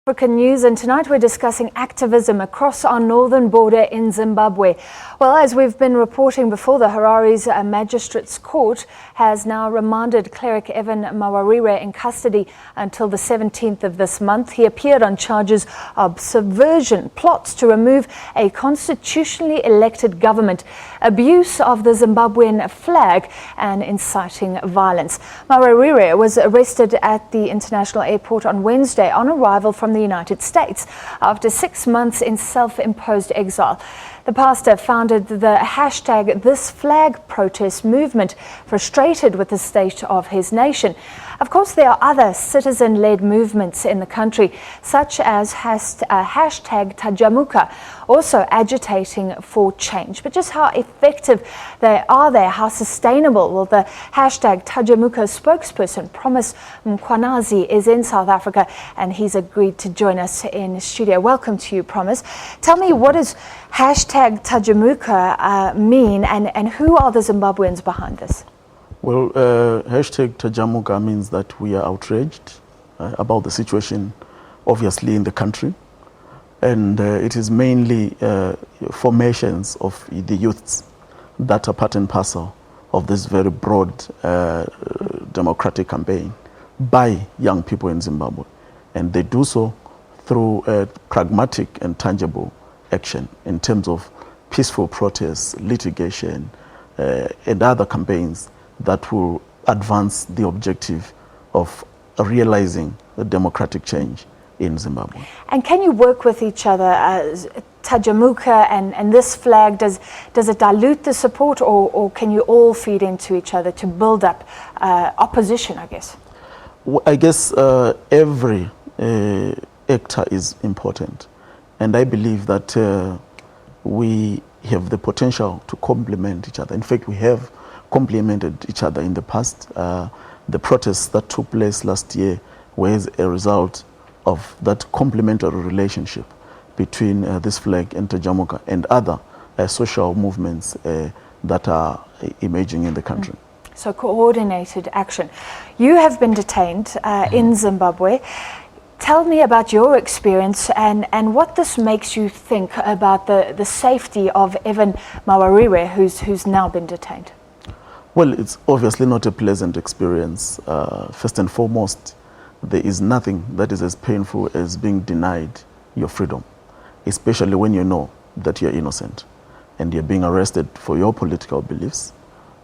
African news, and tonight we're discussing activism across our northern border in Zimbabwe. Well, as we've been reporting before, the Harare's Magistrates Court has now remanded cleric Evan Mawarire in custody until the 17th of this month. He appeared on charges of subversion, plots to remove a constitutionally elected government, abuse of the Zimbabwean flag, and inciting violence. Mawarire was arrested at the International Airport on Wednesday on arrival from the United States after 6 months in self-imposed exile. The pastor founded the hashtag This Flag protest movement, frustrated with the state of his nation. Of course, there are other citizen-led movements in the country, such as hashtag tajamuka, also agitating for change. But just how effective are they? How sustainable? Well, the hashtag tajamuka spokesperson, Promise Mkwananzi, is in South Africa, and he's agreed to join us in studio. Welcome to you, Promise. Tell me, what does hashtag tajamuka mean, and who are the Zimbabweans behind this? Well, hashtag tajamuka means that we are outraged about the situation, obviously, in the country. And it is mainly formations of the youths that are part and parcel of this very broad democratic campaign by young people in Zimbabwe. And they do so through pragmatic and tangible action in terms of peaceful protests, litigation, and other campaigns that will advance the objective of realizing the democratic change in Zimbabwe. And can you work with each other? Tajamuka and this flag, does it dilute the support, or can you all feed into each other to build up opposition, I guess? I guess every actor is important. And I believe that we have the potential to complement each other. In fact, we have complemented each other in the past. The protests that took place last year were as a result of that complementary relationship between this flag and tajamuka and other social movements that are emerging in the country. So coordinated action. You have been detained in Zimbabwe. Tell me about your experience and what this makes you think about the safety of Evan Mawarire, who's now been detained. Well, it's obviously not a pleasant experience. First and foremost, there is nothing that is as painful as being denied your freedom, especially when you know that you're innocent and you're being arrested for your political beliefs.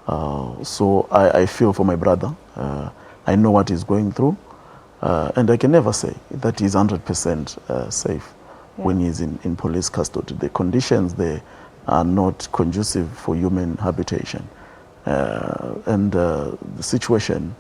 So I feel for my brother. I know what he's going through. And I can never say that he's 100% safe when he's in police custody. The conditions there are not conducive for human habitation. And the situation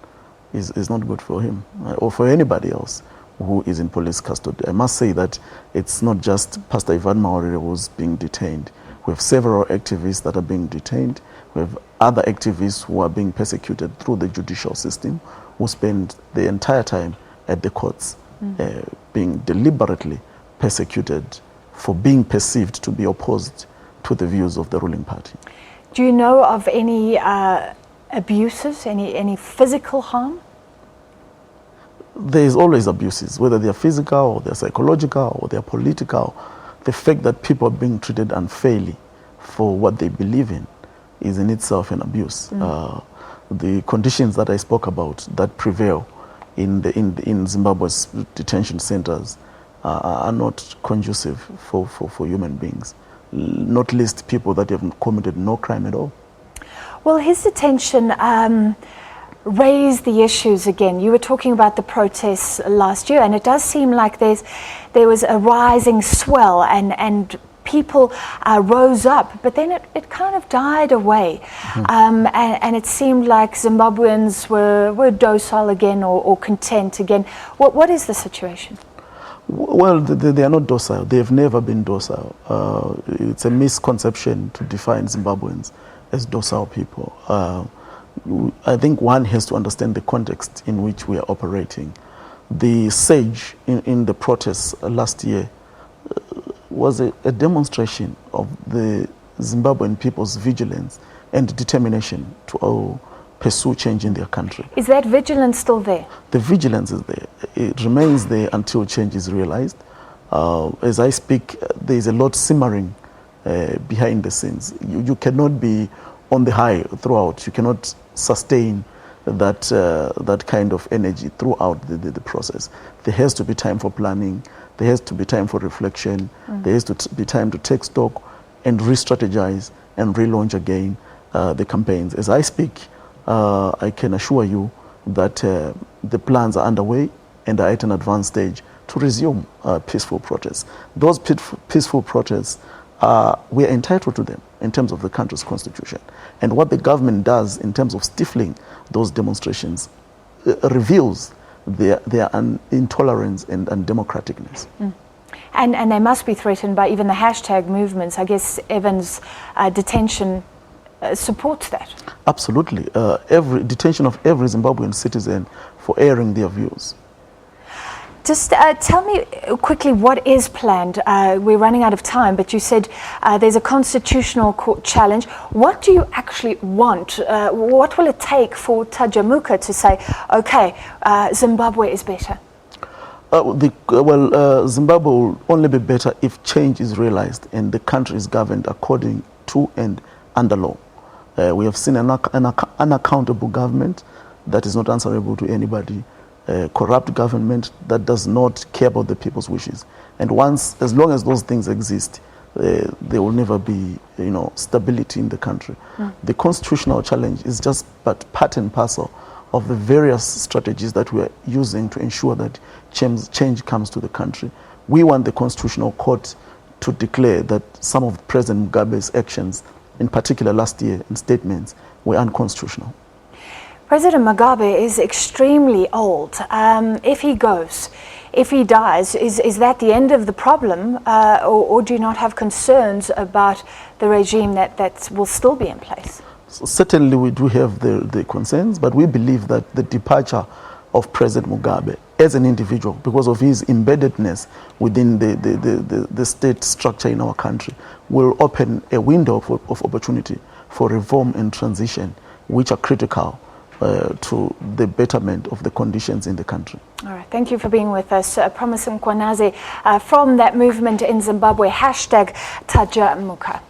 is not good for him or for anybody else who is in police custody. I must say that it's not just Pastor Evan Mawarire who's being detained. We have several activists that are being detained. We have other activists who are being persecuted through the judicial system, who spend the entire time at the courts, being deliberately persecuted for being perceived to be opposed to the views of the ruling party. Do you know of any abuses, any physical harm? There is always abuses, whether they are physical or they are psychological or they are political. The fact that people are being treated unfairly for what they believe in is in itself an abuse. The conditions that I spoke about that prevail in Zimbabwe's detention centers are not conducive for human beings, not least people that have committed no crime at all. Well, his detention raised the issues again. You were talking about the protests last year, and it does seem like there was a rising swell and people rose up, but then it kind of died away. And it seemed like Zimbabweans were docile again or content again. What is the situation? Well, they are not docile. They have never been docile. It's a misconception to define Zimbabweans as docile people. I think one has to understand the context in which we are operating. The surge in the protests last year was a demonstration of the Zimbabwean people's vigilance and determination to pursue change in their country. Is that vigilance still there? The vigilance is there. It remains there until change is realized. As I speak, there is a lot simmering behind the scenes. You cannot be on the high throughout. You cannot sustain that kind of energy throughout the process. There has to be time for planning. There has to be time for reflection. There has to be time to take stock and re-strategize and relaunch again the campaigns. As I speak, I can assure you that the plans are underway and are at an advanced stage to resume peaceful protests. Those peaceful protests, we are entitled to them in terms of the country's constitution. And what the government does in terms of stifling those demonstrations reveals their intolerance and undemocraticness. And they must be threatened by even the hashtag movements. I guess Evan's detention supports that. Absolutely. Every detention of every Zimbabwean citizen for airing their views. Just tell me quickly what is planned. We're running out of time, but you said there's a constitutional court challenge. What do you actually want? What will it take for Tajamuka to say, okay, Zimbabwe is better? Zimbabwe will only be better if change is realized and the country is governed according to and under law. We have seen an unaccountable government that is not answerable to anybody. Corrupt government that does not care about the people's wishes, and as long as those things exist, there will never be, stability in the country. The constitutional challenge is just but part and parcel of the various strategies that we are using to ensure that change comes to the country. We want the Constitutional Court to declare that some of President Mugabe's actions, in particular last year in statements, were unconstitutional. President Mugabe is extremely old. If he goes, if he dies, is that the end of the problem, or do you not have concerns about the regime that will still be in place? So certainly we do have the concerns, but we believe that the departure of President Mugabe as an individual, because of his embeddedness within the state structure in our country, will open a window of opportunity for reform and transition, which are critical to the betterment of the conditions in the country. All right, thank you for being with us. Promise Mkwananzi from that movement in Zimbabwe, hashtag tajamuka.